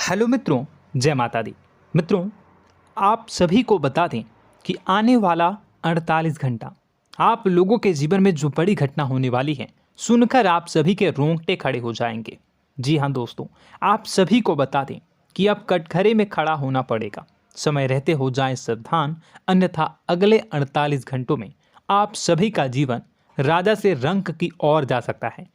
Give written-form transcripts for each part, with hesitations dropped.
Hello मित्रों, जय माता दी। मित्रों, आप सभी को बता दें कि आने वाला 48 घंटा आप लोगों के जीवन में जो बड़ी घटना होने वाली है, सुनकर आप सभी के रोंगटे खड़े हो जाएंगे। जी हाँ दोस्तों, आप सभी को बता दें कि अब कटघरे में खड़ा होना पड़ेगा। समय रहते हो जाएं सावधान, अन्यथा अगले 48 घंटों में आप सभी का जीवन राजा से रंक की ओर जा सकता है।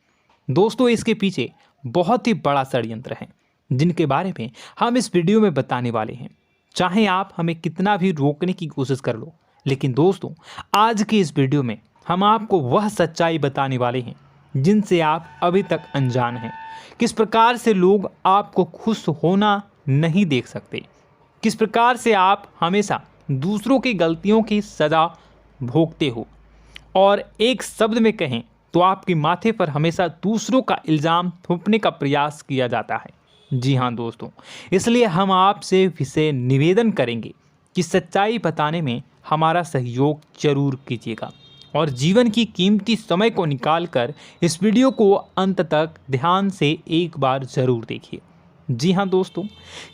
दोस्तों, इसके पीछे बहुत ही बड़ा षड्यंत्र है जिनके बारे में हम इस वीडियो में बताने वाले हैं। चाहे आप हमें कितना भी रोकने की कोशिश कर लो, लेकिन दोस्तों आज की इस वीडियो में हम आपको वह सच्चाई बताने वाले हैं जिनसे आप अभी तक अनजान हैं। किस प्रकार से लोग आपको खुश होना नहीं देख सकते, किस प्रकार से आप हमेशा दूसरों की गलतियों की सज़ा भोगते हो, और एक शब्द में कहें तो आपके माथे पर हमेशा दूसरों का इल्ज़ाम थोपने का प्रयास किया जाता है। जी हाँ दोस्तों, इसलिए हम आपसे विशेष निवेदन करेंगे कि सच्चाई बताने में हमारा सहयोग जरूर कीजिएगा और जीवन की कीमती समय को निकालकर इस वीडियो को अंत तक ध्यान से एक बार ज़रूर देखिए। जी हाँ दोस्तों,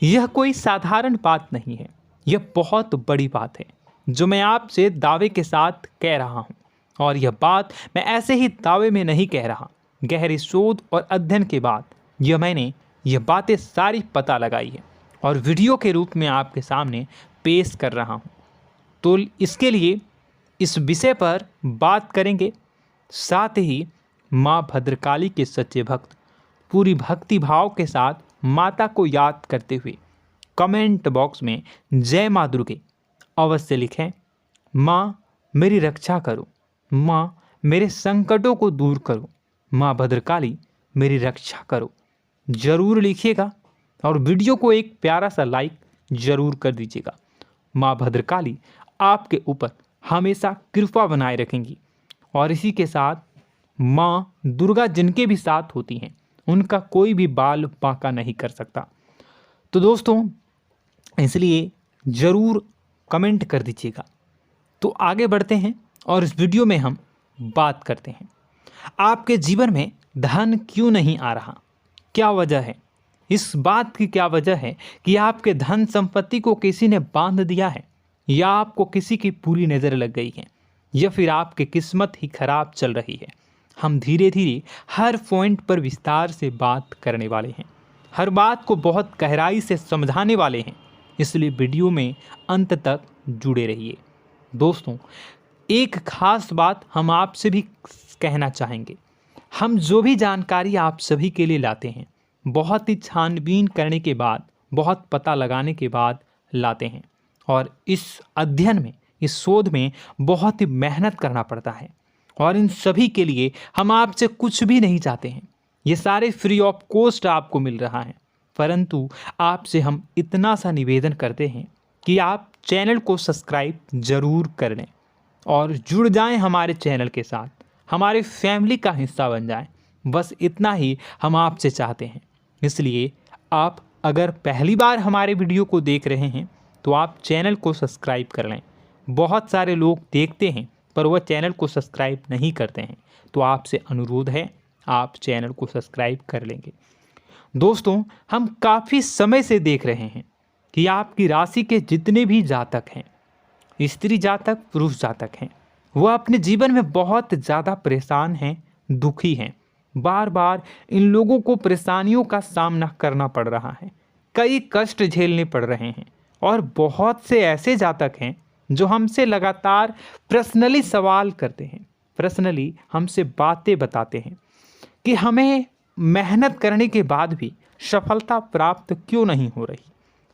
यह कोई साधारण बात नहीं है, यह बहुत बड़ी बात है जो मैं आपसे दावे के साथ कह रहा हूँ। और यह बात मैं ऐसे ही दावे में नहीं कह रहा, गहरी शोध और अध्ययन के बाद मैंने यह बातें सारी पता लगाई है और वीडियो के रूप में आपके सामने पेश कर रहा हूँ। तो इसके लिए इस विषय पर बात करेंगे। साथ ही माँ भद्रकाली के सच्चे भक्त पूरी भक्ति भाव के साथ माता को याद करते हुए कमेंट बॉक्स में जय माँ दुर्गे अवश्य लिखें। माँ मेरी रक्षा करो, माँ मेरे संकटों को दूर करो, माँ भद्रकाली मेरी रक्षा करो, ज़रूर लिखिएगा और वीडियो को एक प्यारा सा लाइक ज़रूर कर दीजिएगा। माँ भद्रकाली आपके ऊपर हमेशा कृपा बनाए रखेंगी और इसी के साथ माँ दुर्गा जिनके भी साथ होती हैं उनका कोई भी बाल बांका नहीं कर सकता। तो दोस्तों, इसलिए ज़रूर कमेंट कर दीजिएगा। तो आगे बढ़ते हैं और इस वीडियो में हम बात करते हैं, आपके जीवन में धन क्यों नहीं आ रहा, क्या वजह है। इस बात की क्या वजह है कि आपके धन संपत्ति को किसी ने बांध दिया है, या आपको किसी की पूरी नज़र लग गई है, या फिर आपकी किस्मत ही खराब चल रही है। हम धीरे धीरे हर पॉइंट पर विस्तार से बात करने वाले हैं, हर बात को बहुत गहराई से समझाने वाले हैं, इसलिए वीडियो में अंत तक जुड़े रहिए। दोस्तों, एक खास बात हम आपसे भी कहना चाहेंगे। हम जो भी जानकारी आप सभी के लिए लाते हैं, बहुत ही छानबीन करने के बाद, बहुत पता लगाने के बाद लाते हैं, और इस अध्ययन में, इस शोध में बहुत ही मेहनत करना पड़ता है। और इन सभी के लिए हम आपसे कुछ भी नहीं चाहते हैं, ये सारे फ्री ऑफ कॉस्ट आपको मिल रहा है। परंतु आपसे हम इतना सा निवेदन करते हैं कि आप चैनल को सब्सक्राइब ज़रूर कर लें और जुड़ जाएं हमारे चैनल के साथ, हमारे फैमिली का हिस्सा बन जाएं। बस इतना ही हम आपसे चाहते हैं। इसलिए आप अगर पहली बार हमारे वीडियो को देख रहे हैं तो आप चैनल को सब्सक्राइब कर लें। बहुत सारे लोग देखते हैं पर वह चैनल को सब्सक्राइब नहीं करते हैं, तो आपसे अनुरोध है आप चैनल को सब्सक्राइब कर लेंगे। दोस्तों, हम काफ़ी समय से देख रहे हैं कि आपकी राशि के जितने भी जातक हैं, स्त्री जातक, पुरुष जातक हैं, वह अपने जीवन में बहुत ज़्यादा परेशान हैं, दुखी हैं। बार बार इन लोगों को परेशानियों का सामना करना पड़ रहा है, कई कष्ट झेलने पड़ रहे हैं। और बहुत से ऐसे जातक हैं जो हमसे लगातार पर्सनली सवाल करते हैं, पर्सनली हमसे बातें बताते हैं कि हमें मेहनत करने के बाद भी सफलता प्राप्त क्यों नहीं हो रही,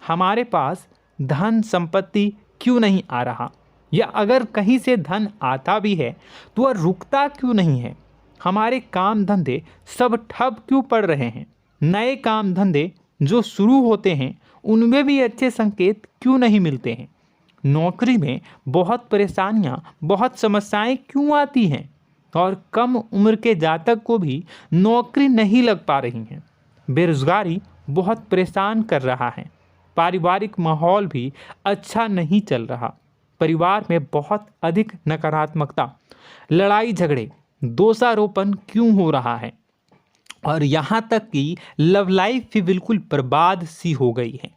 हमारे पास धन संपत्ति क्यों नहीं आ रहा, या अगर कहीं से धन आता भी है तो वह रुकता क्यों नहीं है, हमारे काम धंधे सब ठप क्यों पड़ रहे हैं, नए काम धंधे जो शुरू होते हैं उनमें भी अच्छे संकेत क्यों नहीं मिलते हैं, नौकरी में बहुत परेशानियां, बहुत समस्याएं क्यों आती हैं, और कम उम्र के जातक को भी नौकरी नहीं लग पा रही हैं, बेरोजगारी बहुत परेशान कर रहा है, पारिवारिक माहौल भी अच्छा नहीं चल रहा, परिवार में बहुत अधिक नकारात्मकता, लड़ाई झगड़े, दोषारोपण क्यों हो रहा है, और यहाँ तक कि लव लाइफ भी बिल्कुल बर्बाद सी हो गई है।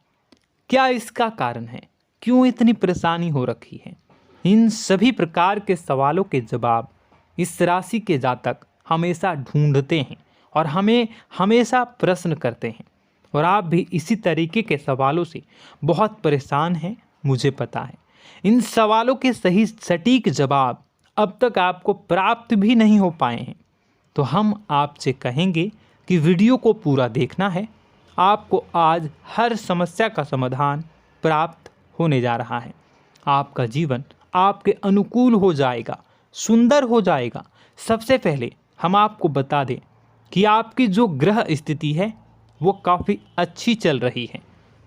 क्या इसका कारण है? क्यों इतनी परेशानी हो रखी है? इन सभी प्रकार के सवालों के जवाब इस राशि के जातक हमेशा ढूंढते हैं और हमें हमेशा प्रश्न करते हैं। और आप भी इसी तरीके के सवालों से बहुत परेशान हैं, मुझे पता है। इन सवालों के सही सटीक जवाब अब तक आपको प्राप्त भी नहीं हो पाए हैं, तो हम आपसे कहेंगे कि वीडियो को पूरा देखना है। आपको आज हर समस्या का समाधान प्राप्त होने जा रहा है। आपका जीवन आपके अनुकूल हो जाएगा, सुंदर हो जाएगा। सबसे पहले हम आपको बता दें कि आपकी जो ग्रह स्थिति है वो काफ़ी अच्छी चल रही है,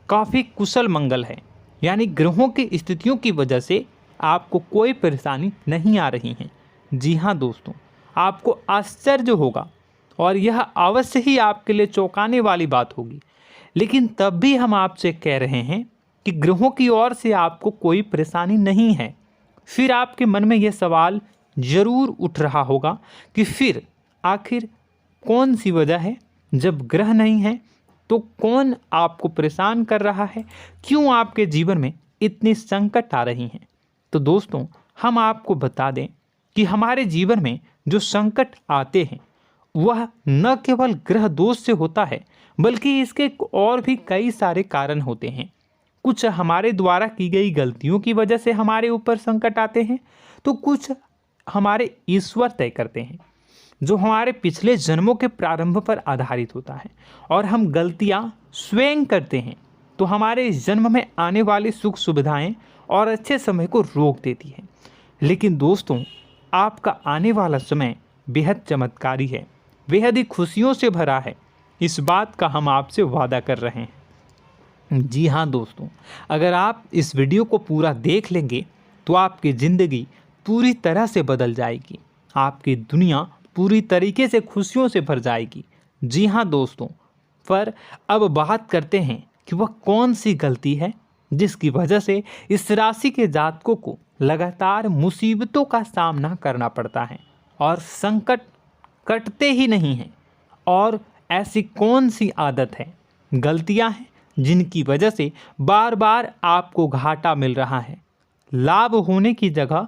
काफ़ी कुशल मंगल है। यानी ग्रहों की स्थितियों की वजह से आपको कोई परेशानी नहीं आ रही है। जी हाँ दोस्तों, आपको आश्चर्य होगा और यह अवश्य ही आपके लिए चौंकाने वाली बात होगी, लेकिन तब भी हम आपसे कह रहे हैं कि ग्रहों की ओर से आपको कोई परेशानी नहीं है। फिर आपके मन में यह सवाल जरूर उठ रहा होगा कि फिर आखिर कौन सी वजह है? जब ग्रह नहीं है तो कौन आपको परेशान कर रहा है? क्यों आपके जीवन में इतनी संकट आ रही हैं? तो दोस्तों, हम आपको बता दें कि हमारे जीवन में जो संकट आते हैं वह न केवल ग्रह दोष से होता है, बल्कि इसके और भी कई सारे कारण होते हैं। कुछ हमारे द्वारा की गई गलतियों की वजह से हमारे ऊपर संकट आते हैं, तो कुछ हमारे ईश्वर तय करते हैं, जो हमारे पिछले जन्मों के प्रारंभ पर आधारित होता है। और हम गलतियां स्वयं करते हैं तो हमारे इस जन्म में आने वाली सुख सुविधाएं और अच्छे समय को रोक देती है। लेकिन दोस्तों, आपका आने वाला समय बेहद चमत्कारी है, बेहद ही खुशियों से भरा है। इस बात का हम आपसे वादा कर रहे हैं। जी हाँ दोस्तों, अगर आप इस वीडियो को पूरा देख लेंगे तो आपकी ज़िंदगी पूरी तरह से बदल जाएगी, आपकी दुनिया पूरी तरीके से खुशियों से भर जाएगी। जी हाँ दोस्तों, पर अब बात करते हैं कि वह कौन सी गलती है जिसकी वजह से इस राशि के जातकों को लगातार मुसीबतों का सामना करना पड़ता है और संकट कटते ही नहीं हैं। और ऐसी कौन सी आदत है, गलतियां हैं जिनकी वजह से बार बार आपको घाटा मिल रहा है, लाभ होने की जगह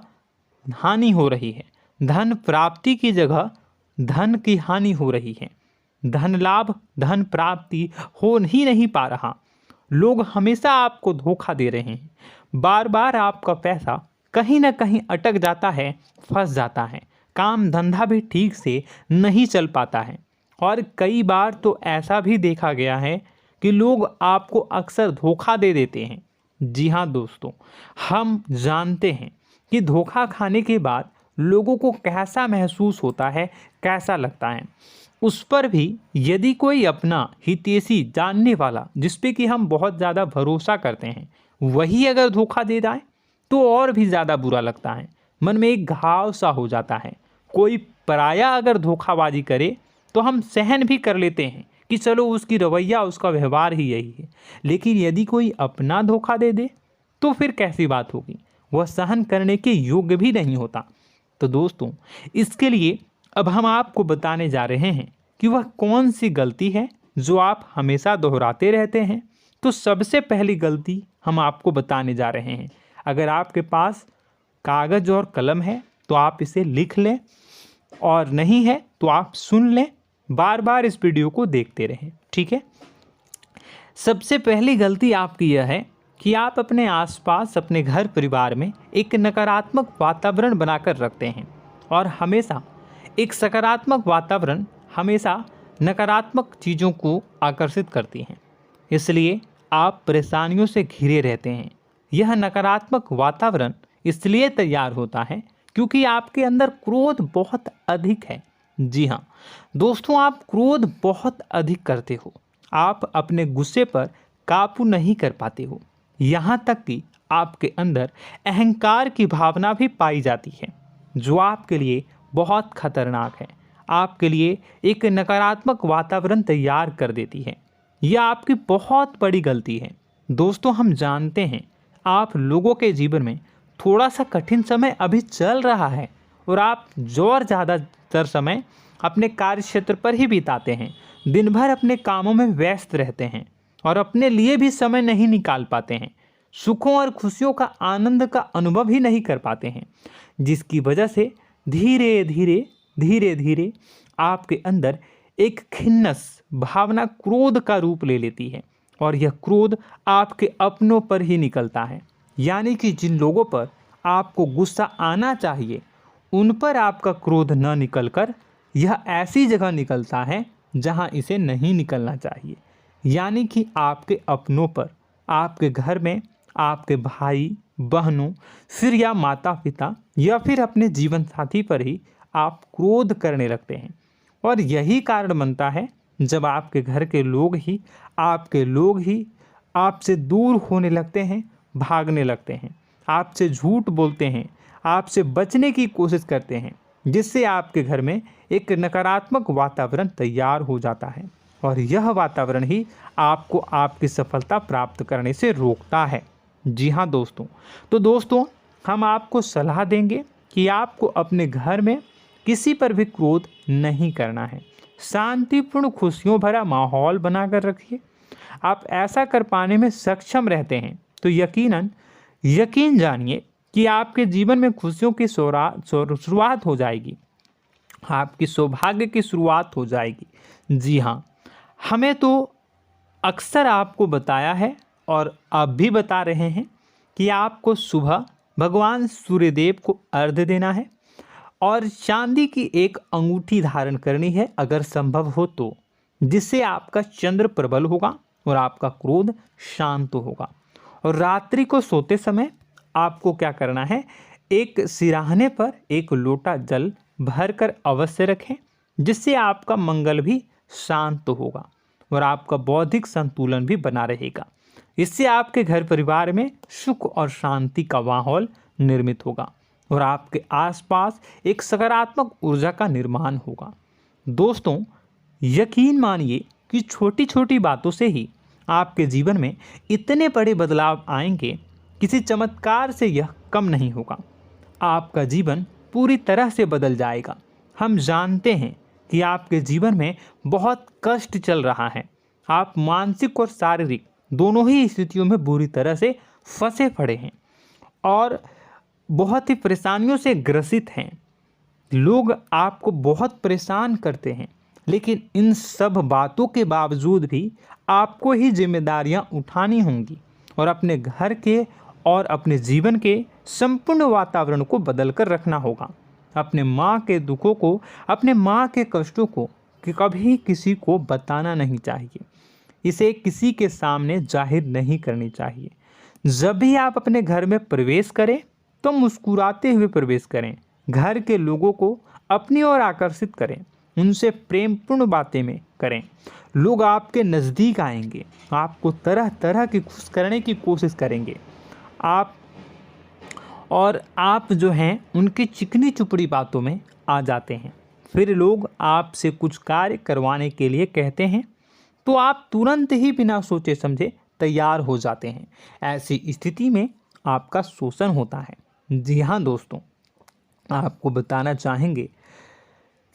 हानि हो रही है, धन प्राप्ति की जगह धन की हानि हो रही है, धन लाभ धन प्राप्ति हो ही नहीं पा रहा, लोग हमेशा आपको धोखा दे रहे हैं, बार बार आपका पैसा कहीं ना कहीं अटक जाता है, फंस जाता है, काम धंधा भी ठीक से नहीं चल पाता है। और कई बार तो ऐसा भी देखा गया है कि लोग आपको अक्सर धोखा दे देते हैं। जी हाँ दोस्तों, हम जानते हैं कि धोखा खाने के बाद लोगों को कैसा महसूस होता है, कैसा लगता है। उस पर भी यदि कोई अपना हितैषी जानने वाला, जिस पे कि हम बहुत ज़्यादा भरोसा करते हैं, वही अगर धोखा दे जाए तो और भी ज़्यादा बुरा लगता है, मन में एक घाव सा हो जाता है। कोई पराया अगर धोखाबाजी करे तो हम सहन भी कर लेते हैं कि चलो उसकी रवैया उसका व्यवहार ही यही है, लेकिन यदि कोई अपना धोखा दे दे तो फिर कैसी बात होगी, वह सहन करने के योग्य भी नहीं होता। तो दोस्तों, इसके लिए अब हम आपको बताने जा रहे हैं कि वह कौन सी गलती है जो आप हमेशा दोहराते रहते हैं। तो सबसे पहली गलती हम आपको बताने जा रहे हैं। अगर आपके पास कागज़ और कलम है तो आप इसे लिख लें, और नहीं है तो आप सुन लें, बार बार इस वीडियो को देखते रहें, ठीक है। सबसे पहली गलती आपकी यह है कि आप अपने आसपास, अपने घर परिवार में एक नकारात्मक वातावरण बनाकर रखते हैं, और हमेशा एक सकारात्मक वातावरण हमेशा नकारात्मक चीज़ों को आकर्षित करती हैं। इसलिए आप परेशानियों से घिरे रहते हैं। यह नकारात्मक वातावरण इसलिए तैयार होता है क्योंकि आपके अंदर क्रोध बहुत अधिक है। जी हाँ दोस्तों, आप क्रोध बहुत अधिक करते हो, आप अपने गुस्से पर काबू नहीं कर पाते हो, यहाँ तक कि आपके अंदर अहंकार की भावना भी पाई जाती है, जो आपके लिए बहुत खतरनाक है, आपके लिए एक नकारात्मक वातावरण तैयार कर देती है। यह आपकी बहुत बड़ी गलती है। दोस्तों, हम जानते हैं आप लोगों के जीवन में थोड़ा सा कठिन समय अभी चल रहा है और आप और ज़्यादा अधिकतर समय अपने कार्य क्षेत्र पर ही बिताते हैं, दिन भर अपने कामों में व्यस्त रहते हैं और अपने लिए भी समय नहीं निकाल पाते हैं, सुखों और खुशियों का आनंद का अनुभव ही नहीं कर पाते हैं, जिसकी वजह से धीरे धीरे आपके अंदर एक खिन्नस भावना क्रोध का रूप ले लेती है और यह क्रोध आपके अपनों पर ही निकलता है। यानी कि जिन लोगों पर आपको गुस्सा आना चाहिए उन पर आपका क्रोध न निकलकर यह ऐसी जगह निकलता है जहां इसे नहीं निकलना चाहिए। यानी कि आपके अपनों पर, आपके घर में आपके भाई बहनों, फिर या माता पिता या फिर अपने जीवन साथी पर ही आप क्रोध करने लगते हैं। और यही कारण बनता है जब आपके घर के लोग ही आपसे दूर होने लगते हैं, भागने लगते हैं, आपसे झूठ बोलते हैं, आपसे बचने की कोशिश करते हैं, जिससे आपके घर में एक नकारात्मक वातावरण तैयार हो जाता है और यह वातावरण ही आपको आपकी सफलता प्राप्त करने से रोकता है। जी हाँ दोस्तों, तो दोस्तों हम आपको सलाह देंगे कि आपको अपने घर में किसी पर भी क्रोध नहीं करना है। शांतिपूर्ण खुशियों भरा माहौल बनाकर रखिए। आप ऐसा कर पाने में सक्षम रहते हैं तो यकीन जानिए कि आपके जीवन में खुशियों की शुरुआत हो जाएगी, आपकी सौभाग्य की शुरुआत हो जाएगी। जी हाँ, हमें तो अक्सर आपको बताया है और अब भी बता रहे हैं कि आपको सुबह भगवान सूर्यदेव को अर्घ्य देना है और चांदी की एक अंगूठी धारण करनी है अगर संभव हो तो, जिससे आपका चंद्र प्रबल होगा और आपका क्रोध शांत होगा। और रात्रि को सोते समय आपको क्या करना है, एक सिराहने पर एक लोटा जल भरकर अवश्य रखें, जिससे आपका मंगल भी शांत होगा और आपका बौद्धिक संतुलन भी बना रहेगा। इससे आपके घर परिवार में सुख और शांति का माहौल निर्मित होगा और आपके आसपास एक सकारात्मक ऊर्जा का निर्माण होगा। दोस्तों यकीन मानिए कि छोटी छोटी बातों से ही आपके जीवन में इतने बड़े बदलाव आएंगे, किसी चमत्कार से यह कम नहीं होगा। आपका जीवन पूरी तरह से बदल जाएगा। हम जानते हैं कि आपके जीवन में बहुत कष्ट चल रहा है, आप मानसिक और शारीरिक दोनों ही स्थितियों में बुरी तरह से फंसे पड़े हैं और बहुत ही परेशानियों से ग्रसित हैं। लोग आपको बहुत परेशान करते हैं, लेकिन इन सब बातों के बावजूद भी आपको ही जिम्मेदारियां उठानी होंगी और अपने घर के और अपने जीवन के संपूर्ण वातावरण को बदल कर रखना होगा। अपने माँ के दुखों को, अपने माँ के कष्टों को कभी किसी को बताना नहीं चाहिए, इसे किसी के सामने जाहिर नहीं करनी चाहिए। जब भी आप अपने घर में प्रवेश करें तो मुस्कुराते हुए प्रवेश करें, घर के लोगों को अपनी ओर आकर्षित करें, उनसे प्रेमपूर्ण बातें में करें। लोग आपके नज़दीक आएंगे, आपको तरह तरह की खुश करने की कोशिश करेंगे। आप जो हैं उनकी चिकनी चुपड़ी बातों में आ जाते हैं। फिर लोग आपसे कुछ कार्य करवाने के लिए कहते हैं तो आप तुरंत ही बिना सोचे समझे तैयार हो जाते हैं। ऐसी स्थिति में आपका शोषण होता है। जी हाँ दोस्तों, आपको बताना चाहेंगे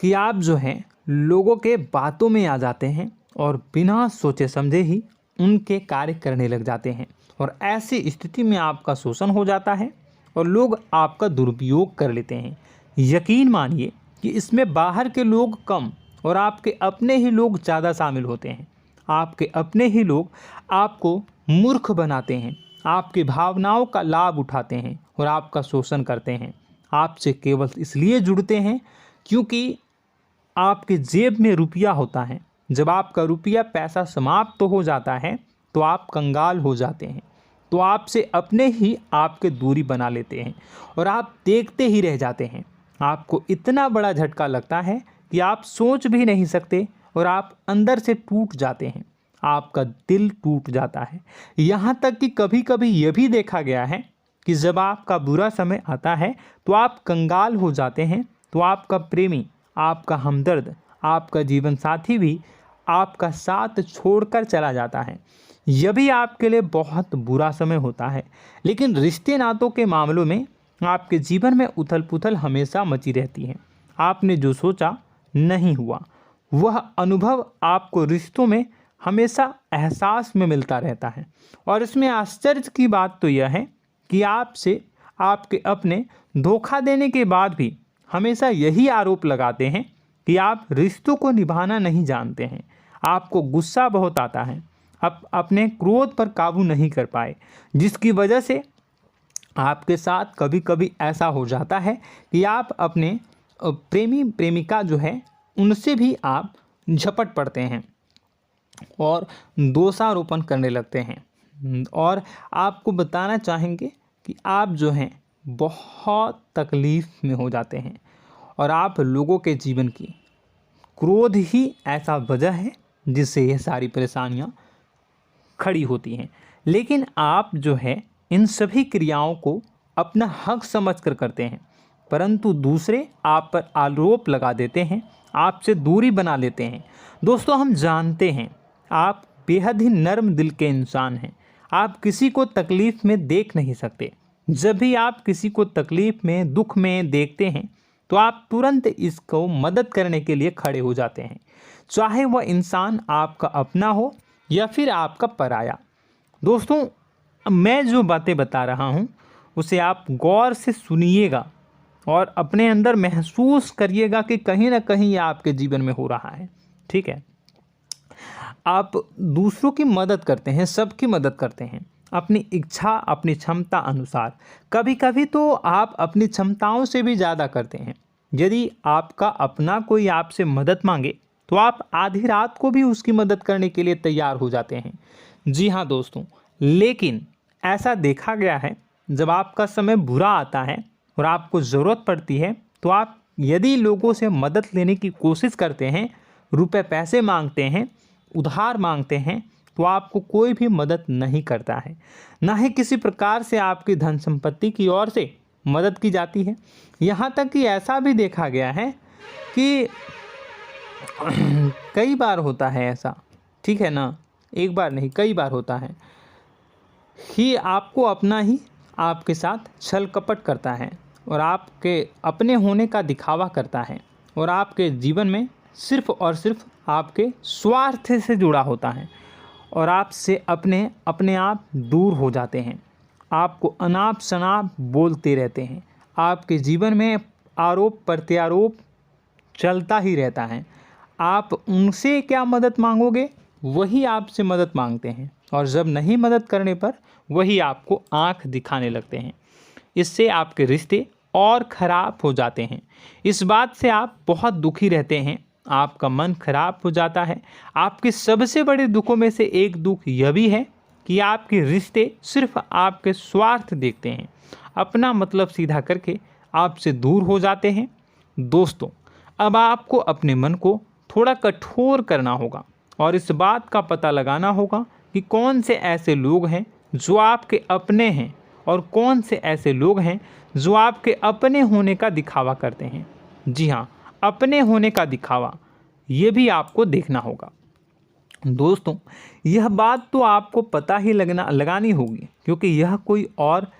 कि आप जो हैं लोगों के बातों में आ जाते हैं और बिना सोचे समझे ही उनके कार्य करने लग जाते हैं और ऐसी स्थिति में आपका शोषण हो जाता है और लोग आपका दुरुपयोग कर लेते हैं। यकीन मानिए कि इसमें बाहर के लोग कम और आपके अपने ही लोग ज़्यादा शामिल होते हैं। आपके अपने ही लोग आपको मूर्ख बनाते हैं, आपकी भावनाओं का लाभ उठाते हैं और आपका शोषण करते हैं। आपसे केवल इसलिए जुड़ते हैं क्योंकि आपके जेब में रुपया होता है। जब आपका रुपया पैसा समाप्त हो जाता है तो आप कंगाल हो जाते हैं, तो आपसे अपने ही आपके दूरी बना लेते हैं और आप देखते ही रह जाते हैं। आपको इतना बड़ा झटका लगता है कि आप सोच भी नहीं सकते और आप अंदर से टूट जाते हैं, आपका दिल टूट जाता है। यहाँ तक कि कभी कभी यह भी देखा गया है कि जब आपका बुरा समय आता है तो आप कंगाल हो जाते हैं, तो आपका प्रेमी, आपका हमदर्द, आपका जीवन साथी भी आपका साथ छोड़कर चला जाता है। यह भी आपके लिए बहुत बुरा समय होता है। लेकिन रिश्ते नातों के मामलों में आपके जीवन में उथल पुथल हमेशा मची रहती है। आपने जो सोचा नहीं हुआ। वह अनुभव आपको रिश्तों में हमेशा एहसास में मिलता रहता है। और इसमें आश्चर्य की बात तो यह है कि आपसे आपके अपने धोखा देने के बाद भी हमेशा यही आरोप लगाते हैं कि आप रिश्तों को निभाना नहीं जानते हैं। आपको गुस्सा बहुत आता है, अपने क्रोध पर काबू नहीं कर पाए, जिसकी वजह से आपके साथ कभी कभी ऐसा हो जाता है कि आप अपने प्रेमी प्रेमिका जो है उनसे भी आप झपट पड़ते हैं और दोषारोपण करने लगते हैं। और आपको बताना चाहेंगे कि आप जो हैं बहुत तकलीफ़ में हो जाते हैं और आप लोगों के जीवन की क्रोध ही ऐसा वजह है जिससे ये सारी परेशानियां खड़ी होती हैं। लेकिन आप जो है इन सभी क्रियाओं को अपना हक समझकर करते हैं, परंतु दूसरे आप पर आरोप लगा देते हैं, आपसे दूरी बना लेते हैं। दोस्तों, हम जानते हैं आप बेहद ही नर्म दिल के इंसान हैं। आप किसी को तकलीफ़ में देख नहीं सकते। जब भी आप किसी को तकलीफ़ में, दुख में देखते हैं तो आप तुरंत इसको मदद करने के लिए खड़े हो जाते हैं, चाहे वह इंसान आपका अपना हो या फिर आपका पराया। दोस्तों, मैं जो बातें बता रहा हूँ उसे आप गौर से सुनिएगा और अपने अंदर महसूस करिएगा कि कहीं ना कहीं ये आपके जीवन में हो रहा है। ठीक है, आप दूसरों की मदद करते हैं, सबकी मदद करते हैं अपनी इच्छा, अपनी क्षमता अनुसार। कभी कभी तो आप अपनी क्षमताओं से भी ज़्यादा करते हैं। यदि आपका अपना कोई आपसे मदद मांगे तो आप आधी रात को भी उसकी मदद करने के लिए तैयार हो जाते हैं। जी हाँ दोस्तों, लेकिन ऐसा देखा गया है जब आपका समय बुरा आता है और आपको ज़रूरत पड़ती है तो आप यदि लोगों से मदद लेने की कोशिश करते हैं, रुपए पैसे मांगते हैं, उधार मांगते हैं, तो आपको कोई भी मदद नहीं करता है। ना ही किसी प्रकार से आपकी धन संपत्ति की ओर से मदद की जाती है। यहाँ तक कि ऐसा भी देखा गया है कि कई बार होता है ऐसा, ठीक है ना, एक बार नहीं कई बार होता है कि आपको अपना ही आपके साथ छल कपट करता है और आपके अपने होने का दिखावा करता है और आपके जीवन में सिर्फ और सिर्फ आपके स्वार्थ से जुड़ा होता है और आपसे अपने आप दूर हो जाते हैं। आपको अनाप शनाप बोलते रहते हैं। आपके जीवन में आरोप प्रत्यारोप चलता ही रहता है। आप उनसे क्या मदद मांगोगे, वही आपसे मदद मांगते हैं और जब नहीं मदद करने पर वही आपको आंख दिखाने लगते हैं। इससे आपके रिश्ते और ख़राब हो जाते हैं। इस बात से आप बहुत दुखी रहते हैं, आपका मन खराब हो जाता है। आपके सबसे बड़े दुखों में से एक दुख यह भी है कि आपके रिश्ते सिर्फ आपके स्वार्थ देखते हैं, अपना मतलब सीधा करके आपसे दूर हो जाते हैं। दोस्तों, अब आपको अपने मन को थोड़ा कठोर करना होगा और इस बात का पता लगाना होगा कि कौन से ऐसे लोग हैं जो आपके अपने हैं और कौन से ऐसे लोग हैं जो आपके अपने होने का दिखावा करते हैं। जी हाँ, अपने होने का दिखावा, ये भी आपको देखना होगा। दोस्तों, यह बात तो आपको पता ही लगानी होगी, क्योंकि यह कोई और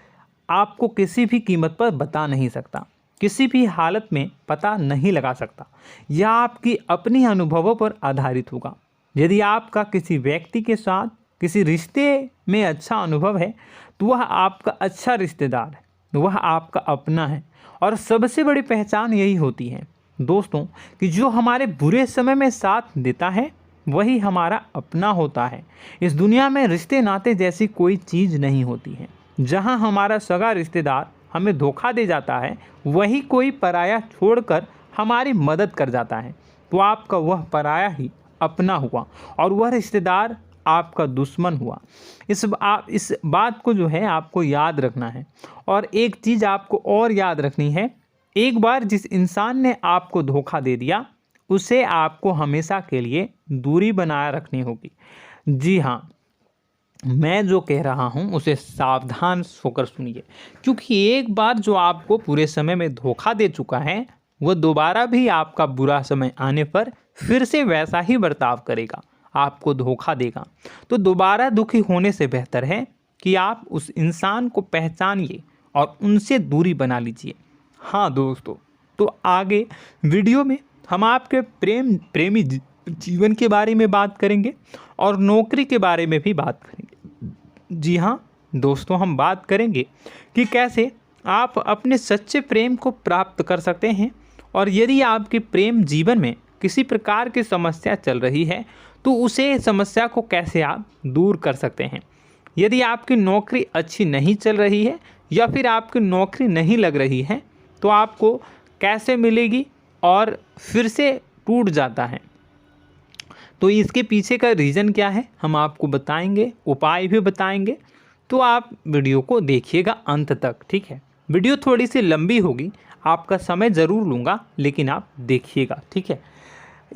आपको किसी भी कीमत पर बता नहीं सकता, किसी भी हालत में पता नहीं लगा सकता। यह आपकी अपनी अनुभवों पर आधारित होगा। यदि आपका किसी व्यक्ति के साथ किसी रिश्ते में अच्छा अनुभव है तो वह आपका अच्छा रिश्तेदार है, वह आपका अपना है। और सबसे बड़ी पहचान यही होती है दोस्तों कि जो हमारे बुरे समय में साथ देता है वही हमारा अपना होता है। इस दुनिया में रिश्ते नाते जैसी कोई चीज़ नहीं होती है। जहां हमारा सगा रिश्तेदार हमें धोखा दे जाता है, वही कोई पराया छोड़कर हमारी मदद कर जाता है, तो आपका वह पराया ही अपना हुआ और वह रिश्तेदार आपका दुश्मन हुआ। इस बात को जो है आपको याद रखना है। और एक चीज़ आपको और याद रखनी है, एक बार जिस इंसान ने आपको धोखा दे दिया उसे आपको हमेशा के लिए दूरी बनाए रखनी होगी। जी हाँ, मैं जो कह रहा हूँ उसे सावधान होकर सुनिए, क्योंकि एक बार जो आपको पूरे समय में धोखा दे चुका है वह दोबारा भी आपका बुरा समय आने पर फिर से वैसा ही बर्ताव करेगा, आपको धोखा देगा। तो दोबारा दुखी होने से बेहतर है कि आप उस इंसान को पहचानिए और उनसे दूरी बना लीजिए। हाँ दोस्तों, तो आगे वीडियो में हम आपके प्रेमी जीवन के बारे में बात करेंगे और नौकरी के बारे में भी बात करेंगे। जी हाँ दोस्तों, हम बात करेंगे कि कैसे आप अपने सच्चे प्रेम को प्राप्त कर सकते हैं, और यदि आपके प्रेम जीवन में किसी प्रकार की समस्या चल रही है तो उसे समस्या को कैसे आप दूर कर सकते हैं। यदि आपकी नौकरी अच्छी नहीं चल रही है या फिर आपकी नौकरी नहीं लग रही है तो आपको कैसे मिलेगी और फिर से टूट जाता है, तो इसके पीछे का रीज़न क्या है हम आपको बताएंगे, उपाय भी बताएंगे। तो आप वीडियो को देखिएगा अंत तक, ठीक है। वीडियो थोड़ी सी लंबी होगी, आपका समय ज़रूर लूँगा, लेकिन आप देखिएगा, ठीक है।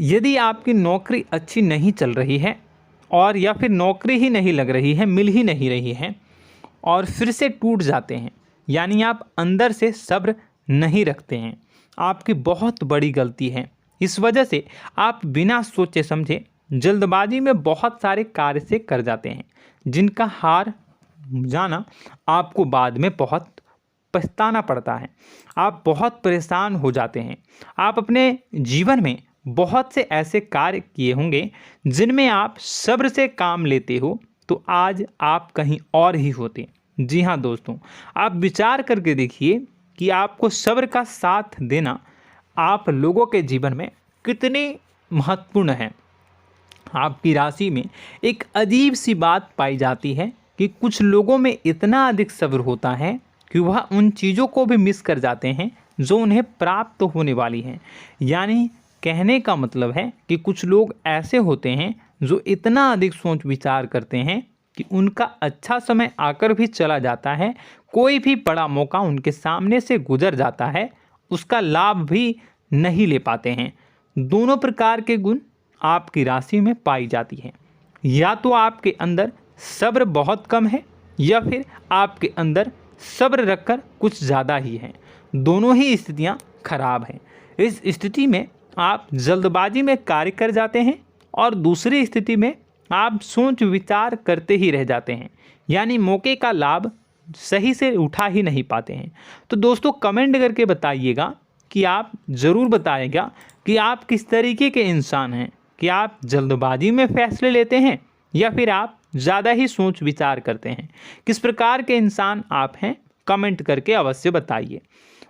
यदि आपकी नौकरी अच्छी नहीं चल रही है और या फिर नौकरी ही नहीं लग रही है, मिल ही नहीं रही है और फिर से टूट जाते हैं, यानी आप अंदर से सब्र नहीं रखते हैं, आपकी बहुत बड़ी गलती है। इस वजह से आप बिना सोचे समझे जल्दबाजी में बहुत सारे कार्य से कर जाते हैं, जिनका हार जाना आपको बाद में बहुत पछताना पड़ता है। आप बहुत परेशान हो जाते हैं। आप अपने जीवन में बहुत से ऐसे कार्य किए होंगे जिनमें आप सब्र से काम लेते हो, तो आज आप कहीं और ही होते। जी हाँ दोस्तों, आप विचार करके देखिए कि आपको सब्र का साथ देना आप लोगों के जीवन में कितनी महत्वपूर्ण है। आपकी राशि में एक अजीब सी बात पाई जाती है कि कुछ लोगों में इतना अधिक सब्र होता है कि वह उन चीज़ों को भी मिस कर जाते हैं जो उन्हें प्राप्त होने वाली हैं। यानी कहने का मतलब है कि कुछ लोग ऐसे होते हैं जो इतना अधिक सोच विचार करते हैं कि उनका अच्छा समय आकर भी चला जाता है, कोई भी बड़ा मौका उनके सामने से गुजर जाता है, उसका लाभ भी नहीं ले पाते हैं। दोनों प्रकार के गुण आपकी राशि में पाई जाती है। या तो आपके अंदर सब्र बहुत कम है या फिर आपके अंदर सब्र रखकर कुछ ज़्यादा ही है। दोनों ही स्थितियाँ खराब हैं। इस स्थिति में आप जल्दबाजी में कार्य कर जाते हैं और दूसरी स्थिति में आप सोच विचार करते ही रह जाते हैं, यानी मौके का लाभ सही से उठा ही नहीं पाते हैं। तो दोस्तों कमेंट करके बताइएगा कि आप ज़रूर बताइएगा कि आप किस तरीके के इंसान हैं, कि आप जल्दबाजी में फैसले लेते हैं या फिर आप ज़्यादा ही सोच विचार करते हैं। किस प्रकार के इंसान आप हैं, कमेंट करके अवश्य बताइए।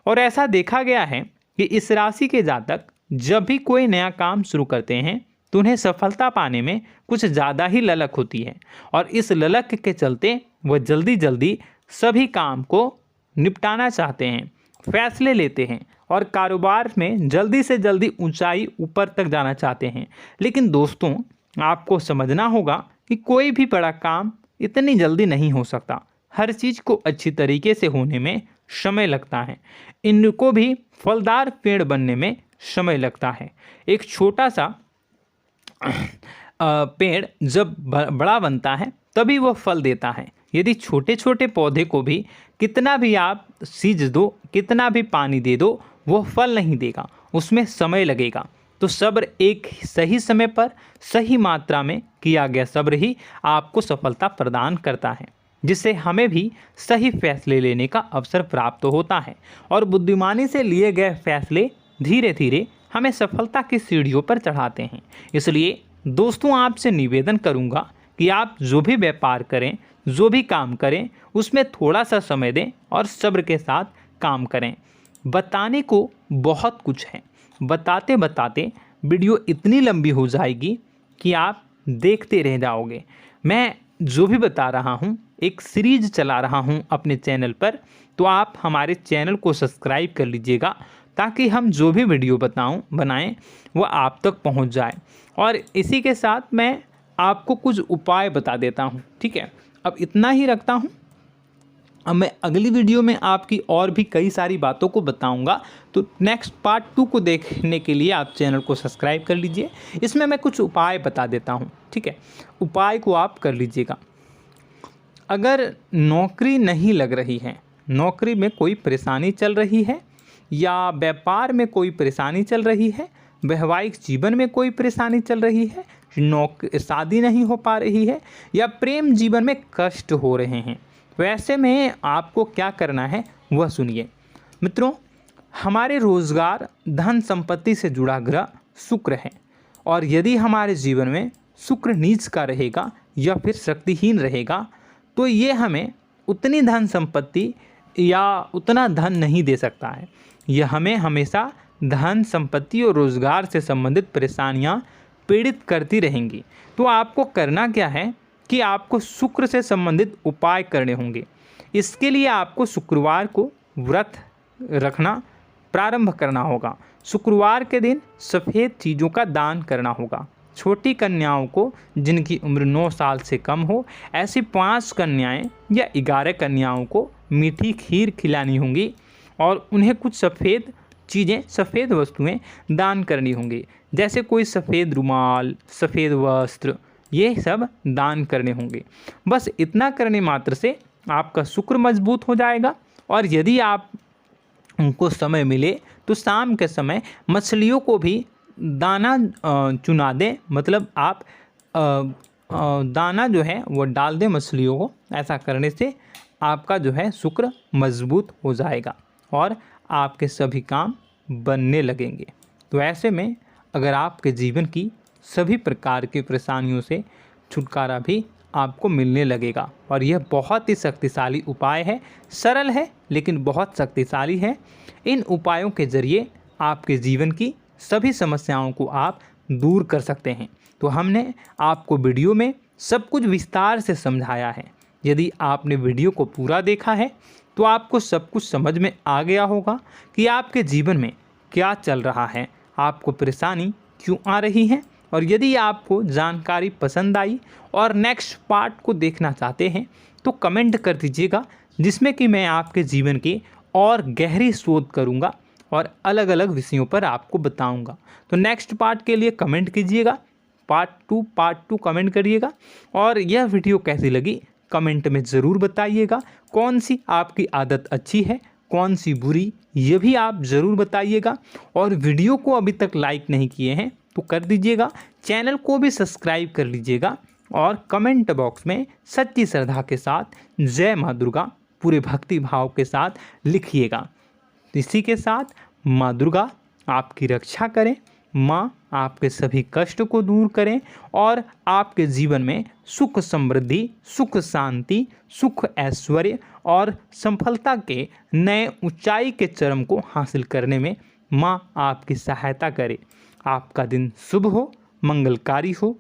और ऐसा देखा गया है कि इस राशि के जातक जब भी कोई नया काम शुरू करते हैं तो उन्हें सफलता पाने में कुछ ज़्यादा ही ललक होती है, और इस ललक के चलते वह जल्दी जल्दी सभी काम को निपटाना चाहते हैं, फैसले लेते हैं और कारोबार में जल्दी से जल्दी ऊंचाई ऊपर तक जाना चाहते हैं। लेकिन दोस्तों आपको समझना होगा कि कोई भी बड़ा काम इतनी जल्दी नहीं हो सकता। हर चीज़ को अच्छी तरीके से होने में समय लगता है। इनको भी फलदार पेड़ बनने में समय लगता है। एक छोटा सा पेड़ जब बड़ा बनता है तभी वह फल देता है। यदि छोटे छोटे पौधे को भी कितना भी आप सींच दो, कितना भी पानी दे दो, वो फल नहीं देगा, उसमें समय लगेगा। तो सब्र एक सही समय पर सही मात्रा में किया गया सब्र ही आपको सफलता प्रदान करता है, जिससे हमें भी सही फैसले लेने का अवसर प्राप्त होता है। और बुद्धिमानी से लिए गए फैसले धीरे धीरे हमें सफलता की सीढ़ियों पर चढ़ाते हैं। इसलिए दोस्तों आपसे निवेदन करूंगा कि आप जो भी व्यापार करें, जो भी काम करें, उसमें थोड़ा सा समय दें और सब्र के साथ काम करें। बताने को बहुत कुछ है, बताते बताते वीडियो इतनी लंबी हो जाएगी कि आप देखते रह जाओगे। मैं जो भी बता रहा हूँ एक सीरीज चला रहा हूँ अपने चैनल पर, तो आप हमारे चैनल को सब्सक्राइब कर लीजिएगा ताकि हम जो भी वीडियो बनाएं वो आप तक पहुँच जाए। और इसी के साथ मैं आपको कुछ उपाय बता देता हूँ, ठीक है। अब इतना ही रखता हूँ। अब मैं अगली वीडियो में आपकी और भी कई सारी बातों को बताऊंगा। तो नेक्स्ट पार्ट 2 को देखने के लिए आप चैनल को सब्सक्राइब कर लीजिए। इसमें मैं कुछ उपाय बता देता हूं, ठीक है। उपाय को आप कर लीजिएगा। अगर नौकरी नहीं लग रही है, नौकरी में कोई परेशानी चल रही है, या व्यापार में कोई परेशानी चल रही है, वैवाहिक जीवन में कोई परेशानी चल रही है, शादी नहीं हो पा रही है, या प्रेम जीवन में कष्ट हो रहे हैं, वैसे में आपको क्या करना है वह सुनिए। मित्रों, हमारे रोजगार, धन संपत्ति से जुड़ा ग्रह शुक्र है, और यदि हमारे जीवन में शुक्र नीच का रहेगा या फिर शक्तिहीन रहेगा तो ये हमें उतनी धन संपत्ति या उतना धन नहीं दे सकता है। यह हमें हमेशा धन संपत्ति और रोजगार से संबंधित परेशानियां पीड़ित करती रहेंगी। तो आपको करना क्या है कि आपको शुक्र से संबंधित उपाय करने होंगे। इसके लिए आपको शुक्रवार को व्रत रखना प्रारंभ करना होगा। शुक्रवार के दिन सफ़ेद चीज़ों का दान करना होगा। छोटी कन्याओं को जिनकी उम्र 9 साल से कम हो, ऐसी 5 कन्याएं या 11 कन्याओं को मीठी खीर खिलानी होंगी और उन्हें कुछ सफ़ेद चीज़ें, सफ़ेद वस्तुएं दान करनी होंगी, जैसे कोई सफ़ेद रुमाल, सफ़ेद वस्त्र, ये सब दान करने होंगे। बस इतना करने मात्र से आपका शुक्र मजबूत हो जाएगा। और यदि आप उनको समय मिले तो शाम के समय मछलियों को भी दाना चुना दें, मतलब आप दाना जो है वो डाल दें मछलियों को। ऐसा करने से आपका जो है शुक्र मजबूत हो जाएगा और आपके सभी काम बनने लगेंगे। तो ऐसे में अगर आपके जीवन की सभी प्रकार की परेशानियों से छुटकारा भी आपको मिलने लगेगा। और यह बहुत ही शक्तिशाली उपाय है, सरल है लेकिन बहुत शक्तिशाली है। इन उपायों के ज़रिए आपके जीवन की सभी समस्याओं को आप दूर कर सकते हैं। तो हमने आपको वीडियो में सब कुछ विस्तार से समझाया है। यदि आपने वीडियो को पूरा देखा है तो आपको सब कुछ समझ में आ गया होगा कि आपके जीवन में क्या चल रहा है, आपको परेशानी क्यों आ रही है। और यदि आपको जानकारी पसंद आई और नेक्स्ट पार्ट को देखना चाहते हैं तो कमेंट कर दीजिएगा, जिसमें कि मैं आपके जीवन की और गहरी शोध करूंगा और अलग अलग विषयों पर आपको बताऊंगा। तो नेक्स्ट पार्ट के लिए कमेंट कीजिएगा, पार्ट टू कमेंट करिएगा। और यह वीडियो कैसी लगी कमेंट में ज़रूर बताइएगा। कौन सी आपकी आदत अच्छी है, कौन सी बुरी, ये भी आप ज़रूर बताइएगा। और वीडियो को अभी तक लाइक नहीं किए हैं तो कर दीजिएगा, चैनल को भी सब्सक्राइब कर लीजिएगा और कमेंट बॉक्स में सच्ची श्रद्धा के साथ जय माँ दुर्गा पूरे भक्ति भाव के साथ लिखिएगा। इसी के साथ माँ दुर्गा आपकी रक्षा करें, माँ आपके सभी कष्ट को दूर करें और आपके जीवन में सुख समृद्धि, सुख शांति, सुख ऐश्वर्य और सफलता के नए ऊंचाई के चरम को हासिल करने में माँ आपकी सहायता करे। आपका दिन शुभ हो, मंगलकारी हो।